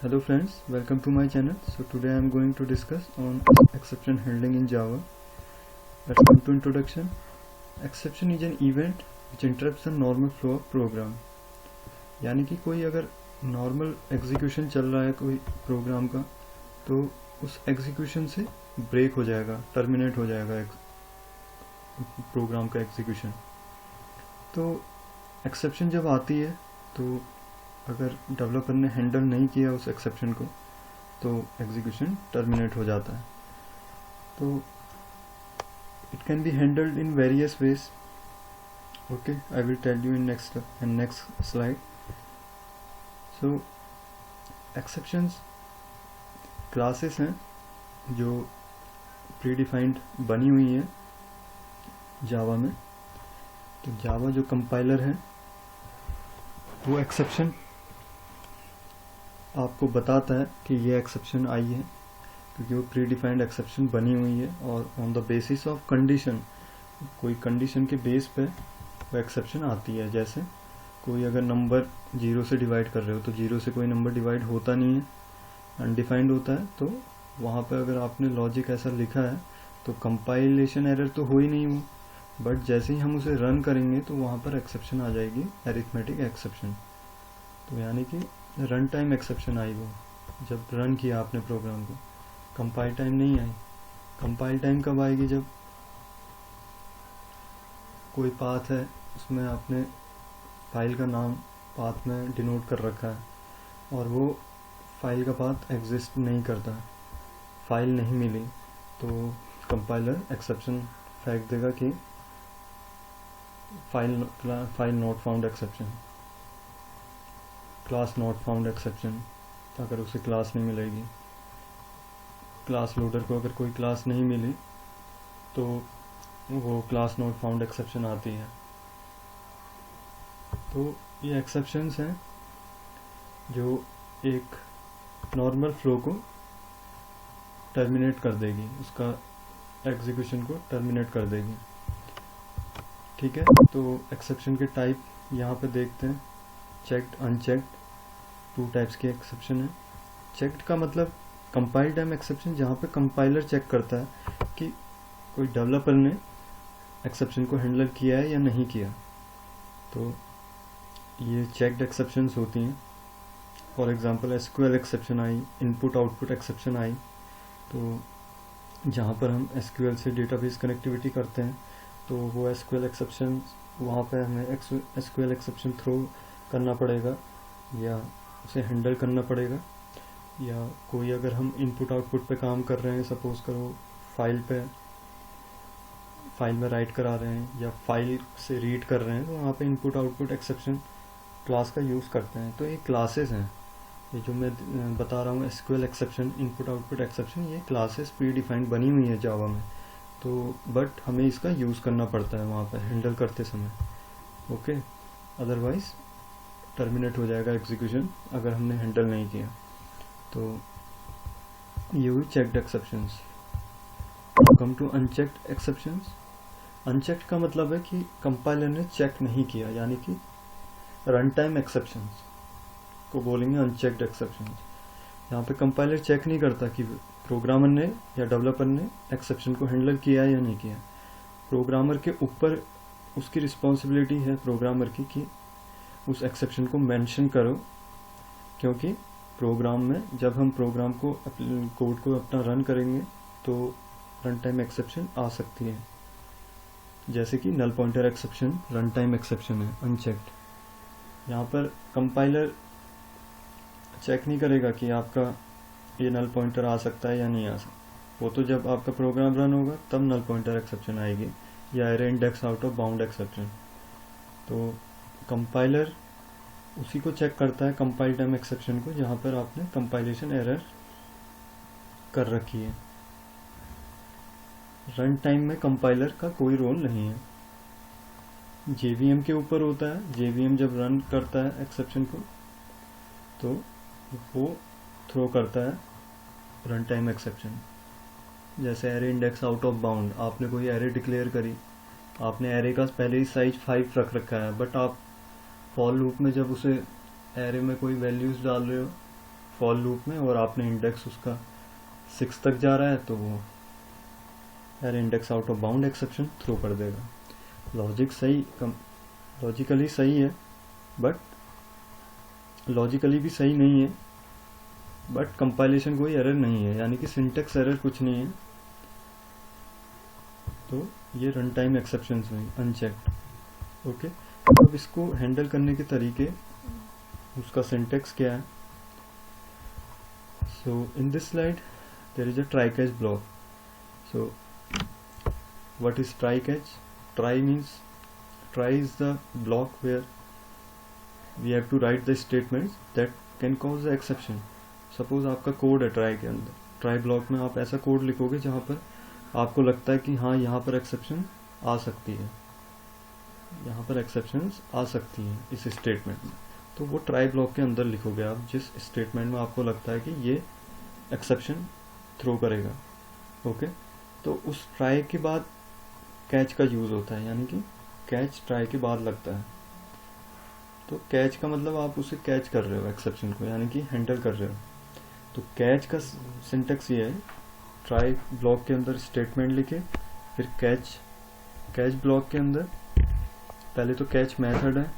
Hello friends, welcome to my channel. So today I am going to discuss on exception handling in Java. Let's come to introduction. Exception is an event which interrupts the normal flow of program. यानी कि कोई अगर normal execution चल रहा है कोई programme का, तो उस एग्जीक्यूशन से ब्रेक हो जाएगा, टर्मिनेट हो जाएगा प्रोग्राम का एग्जीक्यूशन। तो एक्सेप्शन जब आती है तो अगर डेवलपर ने हैंडल नहीं किया उस एक्सेप्शन को तो एग्जीक्यूशन टर्मिनेट हो जाता है। तो it can be handled in various ways. Okay, I will tell you in next slide. So exceptions classes हैं जो प्री डिफाइंड बनी हुई है जावा में। तो जावा जो कंपाइलर है वो एक्सेप्शन आपको बताता है कि ये एक्सेप्शन आई है, क्योंकि वो प्री डिफाइंड एक्सेप्शन बनी हुई है और on the basis of condition, कोई कंडीशन के बेस पे वो एक्सेप्शन आती है। जैसे कोई अगर नंबर 0 से डिवाइड कर रहे हो तो 0 से कोई नंबर डिवाइड होता नहीं है, अनडिफाइंड होता है। तो वहाँ पे अगर आपने लॉजिक ऐसा लिखा है तो कंपाइलेशन एरर तो हो ही नहीं वो, बट जैसे ही हम उसे रन करेंगे तो वहाँ पर एक्सेप्शन आ जाएगी, अरिथमेटिक एक्सेप्शन। तो यानी कि रन टाइम एक्सेप्शन आई वो जब रन किया आपने प्रोग्राम को, कंपाइल टाइम नहीं आई। कंपाइल टाइम कब आएगी? जब कोई पाथ है उसमें आपने फाइल का नाम पाथ में डिनोट कर रखा है और वो फाइल का पाथ एग्जिस्ट नहीं करता, फाइल नहीं मिली, तो कंपाइलर एक्सेप्शन फेंक देगा कि file not found exception, class not found exception. अगर उसे क्लास नहीं मिलेगी, क्लास लोडर को अगर कोई क्लास नहीं मिली तो वो क्लास नॉट फाउंड एक्सेप्शन आती है। तो ये एक्सेप्शंस हैं जो एक नॉर्मल फ्लो को टर्मिनेट कर देगी, उसका एग्जीक्यूशन को टर्मिनेट कर देगी। ठीक है, तो एक्सेप्शन के टाइप यहाँ पे देखते हैं। चेक्ड, अनचेक्ड, 2 टाइप्स के एक्सेप्शन है। चेक्ड का मतलब कंपाइल टाइम एक्सेप्शन, जहाँ पे कंपाइलर चेक करता है कि कोई डेवलपर ने एक्सेप्शन को हैंडल किया है या नहीं किया। तो ये चेक्ड एक्सेप्शंस होती हैं। For example SQL exception I, input output exception I. तो जहाँ पर हम एसक्यूएल से डेटाबेस कनेक्टिविटी करते हैं तो वो एसक्यूएल एक्सेप्शन, वहाँ पे हमें एसक्यूएल एक्सेप्शन थ्रो करना पड़ेगा या उसे हैंडल करना पड़ेगा। या कोई अगर हम इनपुट आउटपुट पे काम कर रहे हैं, सपोज करो फाइल में राइट करा रहे हैं या फाइल से रीड कर रहे हैं, तो वहाँ पे इनपुट आउटपुट एक्सेप्शन क्लास का यूज़ करते हैं। तो ये क्लासेस हैं, ये जो मैं बता रहा हूँ SQL exception, input output exception, ये क्लासेस प्री डिफाइंड बनी हुई है जावा में। तो बट हमें इसका यूज़ करना पड़ता है वहाँ पर हैंडल करते समय। ओके, अदरवाइज टर्मिनेट हो जाएगा एग्जीक्यूशन अगर हमने हैंडल नहीं किया। तो ये हुई checked exceptions. Come to unchecked exceptions. Unchecked का मतलब है कि कंपाइलर ने चेक नहीं किया, यानी कि रन टाइम एक्सेप्शंस को बोलेंगे अनचेक्ड एक्सेप्शंस। यहाँ पे कंपाइलर चेक नहीं करता कि प्रोग्रामर ने या डेवलपर ने एक्सेप्शन को हैंडल किया या नहीं किया। प्रोग्रामर के ऊपर उसकी रिस्पॉन्सिबिलिटी है प्रोग्रामर की कि उस एक्सेप्शन को मेंशन करो, क्योंकि प्रोग्राम में जब हम प्रोग्राम को कोड को अपना रन करेंगे तो रन टाइम एक्सेप्शन आ सकती है। जैसे कि null pointer exception run time exception है, अनचेक्ड। यहाँ पर कंपाइलर चेक नहीं करेगा कि आपका ये नल पॉइंटर आ सकता है या नहीं आ सकता। वो तो जब आपका प्रोग्राम रन होगा तब नल पॉइंटर एक्सेप्शन आएगी, या array index out of bound exception. तो कंपाइलर उसी को चेक करता है, कंपाइल टाइम एक्सेप्शन को, जहाँ पर आपने कंपाइलेशन एरर कर रखी है। रन टाइम में कंपाइलर का कोई रोल नहीं है, जेवीएम के ऊपर होता है। जेवीएम जब रन करता है एक्सेप्शन को तो वो थ्रो करता है रन टाइम एक्सेप्शन। जैसे array index out of bound, आपने कोई एरे डिक्लेयर करी, आपने एरे का पहले ही साइज 5 रख रखा है, बट आप फॉर लूप में जब उसे एरे में कोई वैल्यूज डाल रहे हो फॉर लूप में और आपने इंडेक्स उसका 6 तक जा रहा है तो वो error index out of bound exception throw कर देगा। लॉजिकली सही है, बट लॉजिकली भी सही नहीं है, बट कंपाइलेशन कोई एरर नहीं है, यानी कि सिंटेक्स एरर कुछ नहीं है। तो ये रन टाइम एक्सेप्शंस में अनचेक्ड। ओके, अब इसको हैंडल करने के तरीके, उसका सिंटेक्स क्या है। So in this slide there is a try catch block. So what is try catch? Try is the block where we have to write the statements that can cause the exception. Suppose आपका code है try के अंदर, try block में आप ऐसा code लिखोगे जहाँ पर आपको लगता है कि हाँ यहाँ पर एक्सेप्शन आ सकती है, यहाँ पर एक्सेप्शंस आ सकती हैं इस स्टेटमेंट में, तो वो ट्राई ब्लॉक के अंदर लिखोगे आप जिस स्टेटमेंट में आपको लगता है कि ये एक्सेप्शन थ्रो करेगा। ओके, तो उस ट्राई के बाद कैच का यूज़ होता है, यानी कि कैच ट्राई के बाद लगता है। तो कैच का मतलब आप उसे कैच कर रहे हो एक्सेप्शन को, यानी कि हैंडल कर रहे हो। तो कैच का सिंटेक्स ये है, ट्राई ब्लॉक के अंदर स्टेटमेंट लिखे, फिर कैच ब्लॉक के अंदर पहले तो कैच मेथड है,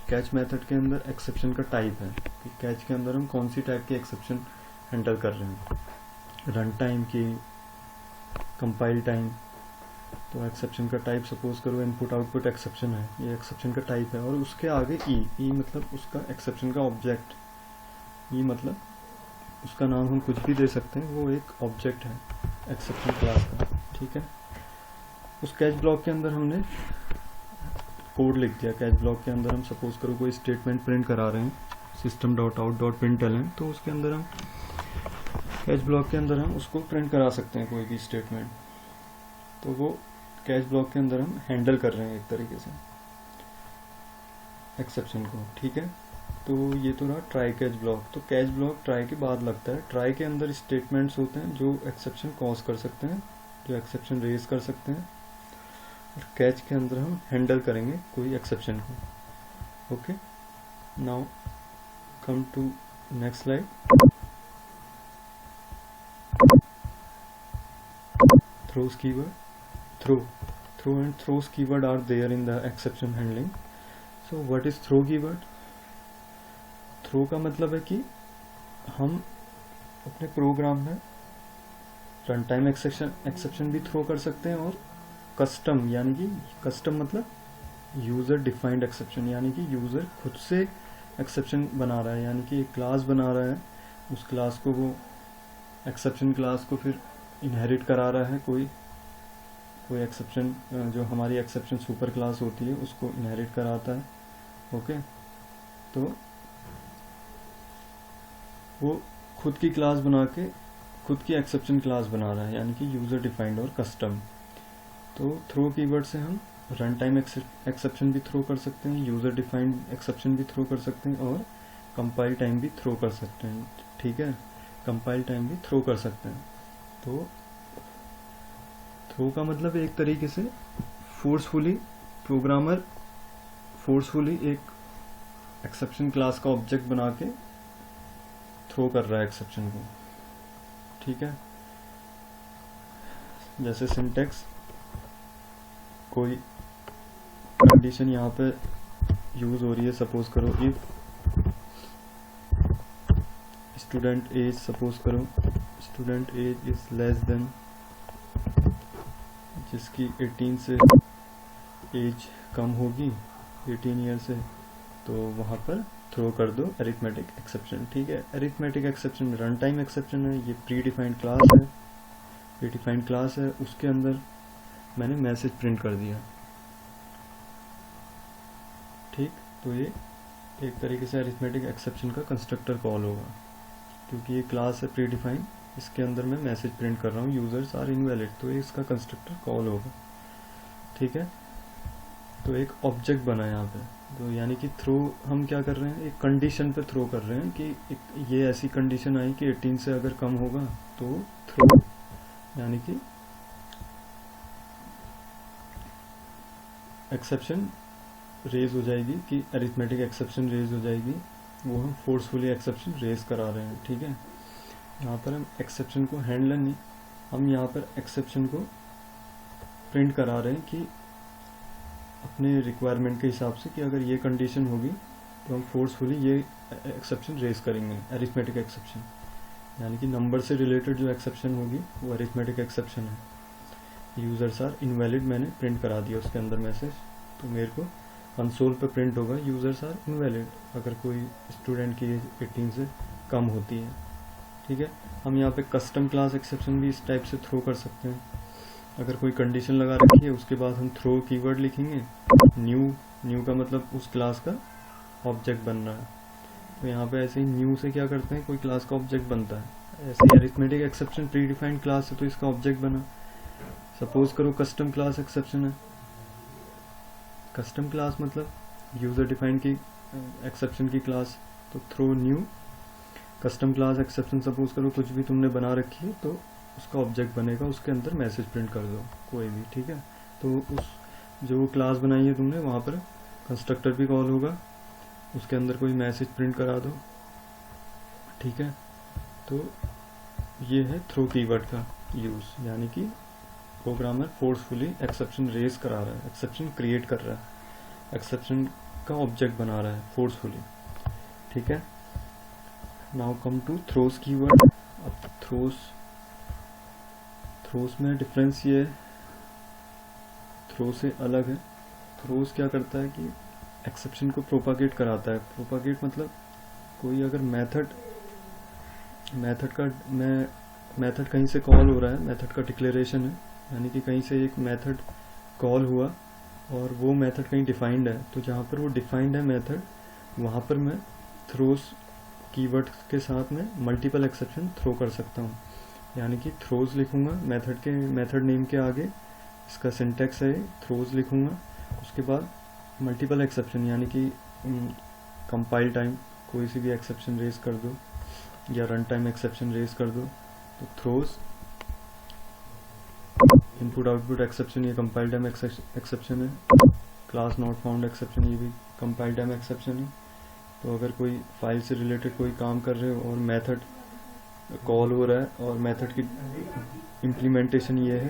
कैच मेथड के अंदर एक्सेप्शन का टाइप है कि कैच के अंदर हम कौन सी टाइप की एक्सेप्शन हैंडल कर रहे हैं, रन टाइम की, कंपाइल टाइम। तो एक्सेप्शन का टाइप सपोज करो इनपुट आउटपुट एक्सेप्शन है, ये एक्सेप्शन का टाइप है, और उसके आगे ई मतलब उसका एक्सेप्शन का ऑब्जेक्ट, ई मतलब उसका नाम हम कुछ भी दे सकते हैं, वो एक ऑब्जेक्ट है एक्सेप्शन क्लास का। ठीक है, उस कैच ब्लॉक के अंदर हमने कोड लिख दिया। कैच ब्लॉक के अंदर हम सपोज करो कोई स्टेटमेंट प्रिंट करा रहे हैं, system.out.println, तो उसके अंदर हम कैच ब्लॉक के अंदर हम उसको प्रिंट करा सकते हैं कोई भी स्टेटमेंट। तो वो कैच ब्लॉक के अंदर हम हैंडल कर रहे हैं एक तरीके से एक्सेप्शन को। ठीक है, तो ये तो रहा ट्राई कैच ब्लॉक। तो कैच ब्लॉक ट्राई के बाद लगता है। ट्राई के अंदर स्टेटमेंट्स होते हैं जो एक्सेप्शन कॉज कर सकते हैं, जो एक्सेप्शन रेज कर सकते हैं, और कैच के अंदर हम हैंडल करेंगे कोई एक्सेप्शन को। Okay, now come to next slide. Throws keyword, throw and throws keyword are there in the exception handling. So what is throw keyword? Throw का मतलब है कि हम अपने प्रोग्राम में रन टाइम एक्सेप्शन भी थ्रो कर सकते हैं, और कस्टम, यानी कि कस्टम मतलब यूजर डिफाइंड एक्सेप्शन, यानी कि यूजर खुद से एक्सेप्शन बना रहा है, यानी कि एक क्लास बना रहा है, उस क्लास को वो एक्सेप्शन क्लास को फिर इनहेरिट करा रहा है, कोई एक्सेप्शन जो हमारी एक्सेप्शन सुपर क्लास होती है उसको इनहेरिट कराता है। ओके, तो वो खुद की क्लास बना के खुद की एक्सेप्शन क्लास बना रहा है, यानी कि यूजर डिफाइंड और कस्टम। तो थ्रो कीवर्ड से हम रन टाइम एक्सेप्शन भी थ्रो कर सकते हैं, यूजर डिफाइंड एक्सेप्शन भी थ्रो कर सकते हैं, और कंपाइल टाइम भी थ्रो कर सकते हैं। ठीक है, कंपाइल टाइम भी थ्रो कर सकते हैं। तो थ्रो का मतलब एक तरीके से प्रोग्रामर फोर्सफुली एक एक्सेप्शन क्लास का ऑब्जेक्ट बना के थ्रो कर रहा है एक्सेप्शन को। ठीक है, जैसे सिंटेक्स, कोई कंडीशन यहाँ पे यूज हो रही है, सपोज करो इफ स्टूडेंट एज, सपोज करो student age is less than, जिसकी 18 से एज कम होगी 18 ईयर से, तो वहाँ पर थ्रो कर दो अरिथमेटिक एक्सेप्शन। ठीक है, arithmetic exception run time exception है, ये प्री डिफाइंड क्लास है, उसके अंदर मैंने मैसेज प्रिंट कर दिया। ठीक, तो ये एक तरीके से अरिथमेटिक एक्सेप्शन का कंस्ट्रक्टर कॉल होगा, क्योंकि ये क्लास है प्री डिफाइंड, इसके अंदर मैं मैसेज प्रिंट कर रहा हूँ यूजर्स आर इनवैलिड, तो ये इसका कंस्ट्रक्टर कॉल होगा। ठीक है, तो एक ऑब्जेक्ट बना यहाँ पे, तो यानी कि थ्रो हम क्या कर रहे हैं, एक कंडीशन पे थ्रो कर रहे हैं कि ये ऐसी कंडीशन आई कि 18 से अगर कम होगा तो थ्रो, यानी कि एक्सेप्शन रेज हो जाएगी, कि अरिथमेटिक एक्सेप्शन रेज हो जाएगी वो हम फोर्सफुली एक्सेप्शन रेज करा रहे हैं, ठीक है। यहाँ पर हम एक्सेप्शन को हैंडलर नहीं, हम यहाँ पर एक्सेप्शन को प्रिंट करा रहे हैं कि अपने रिक्वायरमेंट के हिसाब से कि अगर ये कंडीशन होगी तो हम फोर्सफुली ये एक्सेप्शन रेज करेंगे, अरिथमेटिक एक्सेप्शन, यानी कि नंबर से रिलेटेड जो एक्सेप्शन होगी वो अरिथमेटिक एक्सेप्शन है। यूजर्स आर इनवैलिड मैंने प्रिंट करा दिया उसके अंदर मैसेज, तो मेरे को कंसोल पे प्रिंट होगा यूजर्स आर इनवैलिड अगर कोई स्टूडेंट की एज 18 से कम होती है, ठीक है। हम यहाँ पे कस्टम क्लास एक्सेप्शन भी इस टाइप से थ्रो कर सकते हैं। अगर कोई कंडीशन लगा रखी है उसके बाद हम थ्रो कीवर्ड लिखेंगे, न्यू का मतलब उस क्लास का ऑब्जेक्ट बन रहा है, तो यहाँ पे ऐसे ही न्यू से क्या करते हैं, कोई क्लास का ऑब्जेक्ट बनता है। ऐसे ही arithmetic exception predefined class है तो इसका ऑब्जेक्ट बना। सपोज करो कस्टम क्लास एक्सेप्शन है, कस्टम क्लास मतलब यूजर डिफाइंड की एक्सेप्शन की क्लास, तो throw new custom class exception. Suppose करो कुछ भी तुमने बना रखी है तो उसका ऑब्जेक्ट बनेगा, उसके अंदर मैसेज प्रिंट कर दो कोई भी, ठीक है। तो उस जो क्लास बनाई है तुमने वहाँ पर कंस्ट्रक्टर भी कॉल होगा, उसके अंदर कोई मैसेज प्रिंट करा दो, ठीक है। तो ये है थ्रो कीवर्ड का यूज, यानी कि प्रोग्रामर फोर्सफुली एक्सेप्शन रेज करा रहा है, एक्सेप्शन क्रिएट कर रहा है, एक्सेप्शन का ऑब्जेक्ट बना रहा है फोर्सफुली, ठीक है। Now come to throws keyword. अब थ्रोस में डिफरेंस ये है, थ्रो से अलग है। थ्रोस क्या करता है कि एक्सेप्शन को प्रोपागेट कराता है। प्रोपागेट मतलब कोई अगर मेथड कहीं से कॉल हो रहा है, मेथड का डिक्लेरेशन है, यानी कि कहीं से एक मेथड कॉल हुआ और वो मेथड कहीं डिफाइंड है, तो जहाँ पर वो डिफाइंड है मेथड, वहाँ पर मैं थ्रोस कीवर्ड के साथ में मल्टीपल एक्सेप्शन थ्रो कर सकता हूँ। यानी कि थ्रोज लिखूंगा मेथड नेम के आगे, इसका सिंटेक्स है थ्रोज लिखूंगा, उसके बाद मल्टीपल एक्सेप्शन यानी कि कंपाइल टाइम कोई सी भी एक्सेप्शन रेज कर दो या रन टाइम एक्सेप्शन रेज कर दो, तो थ्रोज इनपुट आउटपुट एक्सेप्शन ये कंपाइल टाइम एक्सेप्शन है। क्लास नॉट फाउंड एक्सेप्शन ये भी कंपाइल टाइम एक्सेप्शन है। तो अगर कोई फाइल से रिलेटेड कोई काम कर रहे हो और मेथड कॉल हो रहा है और मेथड की इम्प्लीमेंटेशन ये है,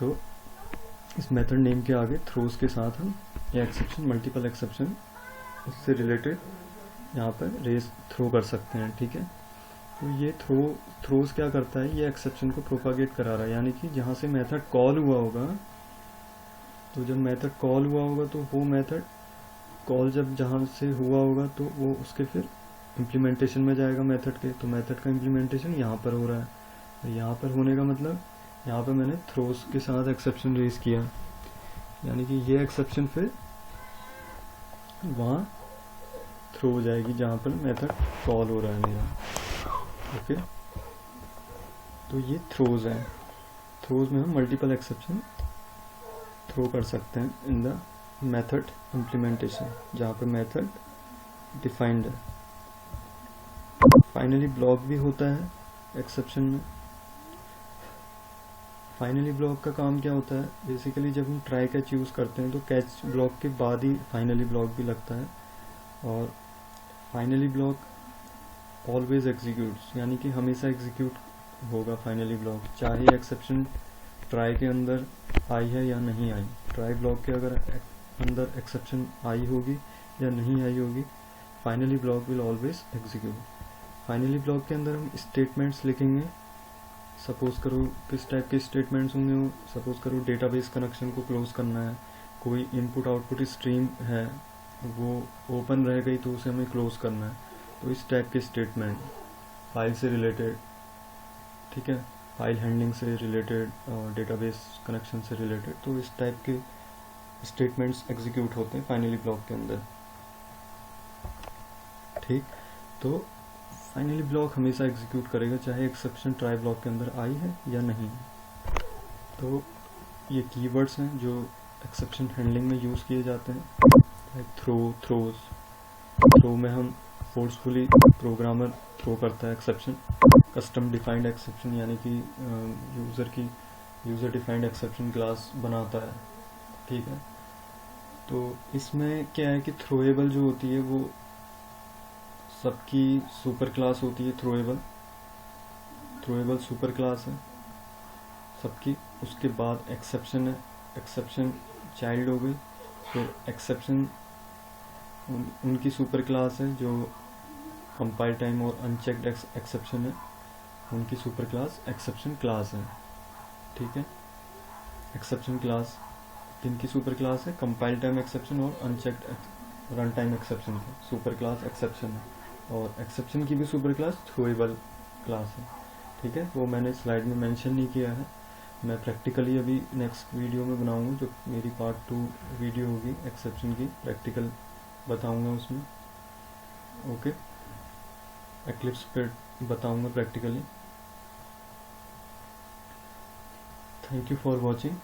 तो इस मेथड नेम के आगे थ्रोज के साथ हम ये एक्सेप्शन मल्टीपल एक्सेप्शन उससे रिलेटेड यहाँ पर रेज थ्रो कर सकते हैं, ठीक है। तो ये थ्रोज क्या करता है, ये एक्सेप्शन को प्रोपागेट करा रहा है, यानी कि जहाँ से मेथड कॉल हुआ होगा, तो जब मेथड कॉल हुआ होगा तो वो मेथड कॉल जब जहाँ से हुआ होगा तो वो उसके फिर इम्प्लीमेंटेशन में जाएगा मेथड के, तो मेथड का इम्प्लीमेंटेशन यहाँ पर हो रहा है। तो यहाँ पर होने का मतलब यहाँ पर मैंने थ्रोज के साथ एक्सेप्शन रेज किया, यानी कि ये एक्सेप्शन फिर वहाँ थ्रो हो जाएगी जहाँ पर मेथड कॉल हो रहा है मेरा, ओके। तो ये थ्रोज है। थ्रोज में हम मल्टीपल एक्सेप्शन थ्रो कर सकते हैं इन द मेथड इम्प्लीमेंटेशन जहाँ पर मेथड डिफाइंड है। फाइनली ब्लॉक भी होता है एक्सेप्शन में। फाइनली ब्लॉक का काम क्या होता है, बेसिकली जब हम ट्राई कैच यूज़ करते हैं तो कैच ब्लॉक के बाद ही फाइनली ब्लॉक भी लगता है, और फाइनली ब्लॉक ऑलवेज एग्जीक्यूट्स, यानी कि हमेशा एग्जीक्यूट होगा फाइनली ब्लॉक, चाहे एक्सेप्शन ट्राई के अंदर आई है या नहीं आई। ट्राई ब्लॉक के अगर अंदर एक्सेप्शन आई होगी या नहीं आई होगी, finally block will always execute. Finally block के अंदर हम स्टेटमेंट्स लिखेंगे। सपोज करो किस टाइप के स्टेटमेंट्स होंगे वो, सपोज करो डेटाबेस कनेक्शन को क्लोज करना है, कोई इनपुट आउटपुट स्ट्रीम है वो ओपन रह गई तो उसे हमें क्लोज करना है, तो इस टाइप के स्टेटमेंट फाइल से रिलेटेड, ठीक है, फाइल हैंडलिंग से रिलेटेड और डेटाबेस कनेक्शन से रिलेटेड, तो इस टाइप के स्टेटमेंट्स एग्जीक्यूट होते हैं फाइनली ब्लॉक के अंदर, ठीक। तो फाइनली ब्लॉक हमेशा एग्जीक्यूट करेगा चाहे एक्सेप्शन ट्राई ब्लॉक के अंदर आई है या नहीं। तो ये कीवर्ड्स हैं जो एक्सेप्शन हैंडलिंग में यूज़ किए जाते हैं, लाइक थ्रोज। थ्रो में हम फोर्सफुली प्रोग्रामर थ्रो करता है एक्सेप्शन। कस्टम डिफाइंड एक्सेप्शन यानी कि यूज़र डिफाइंड एक्सेप्शन क्लास बनाता है, ठीक है। तो इसमें क्या है कि थ्रोएबल जो होती है वो सबकी सुपर क्लास होती है थ्रोएबल, थ्रोएबल सुपर क्लास है सबकी। उसके बाद एक्सेप्शन है, एक्सेप्शन चाइल्ड हो गई। फिर एक्सेप्शन उनकी सुपर क्लास है जो कंपाइल टाइम और अनचेक्ड एक्सेप्शन है, उनकी सुपर क्लास एक्सेप्शन क्लास है। ठीक है, एक्सेप्शन क्लास किनकी सुपर क्लास है? कंपाइल टाइम एक्सेप्शन और अनचेक्ड रन टाइम एक्सेप्शन की सुपर क्लास एक्सेप्शन है। और एक्सेप्शन की भी सुपर क्लास थ्रोएबल क्लास है। ठीक है, वो मैंने स्लाइड में मेंशन नहीं किया है, मैं प्रैक्टिकली अभी नेक्स्ट वीडियो में बनाऊंगा, जो मेरी पार्ट 2 वीडियो होगी एक्सेप्शन की, प्रैक्टिकल बताऊंगा उसमें। ओके, एक्लिप्स पे बताऊंगा practically. Thank you for watching.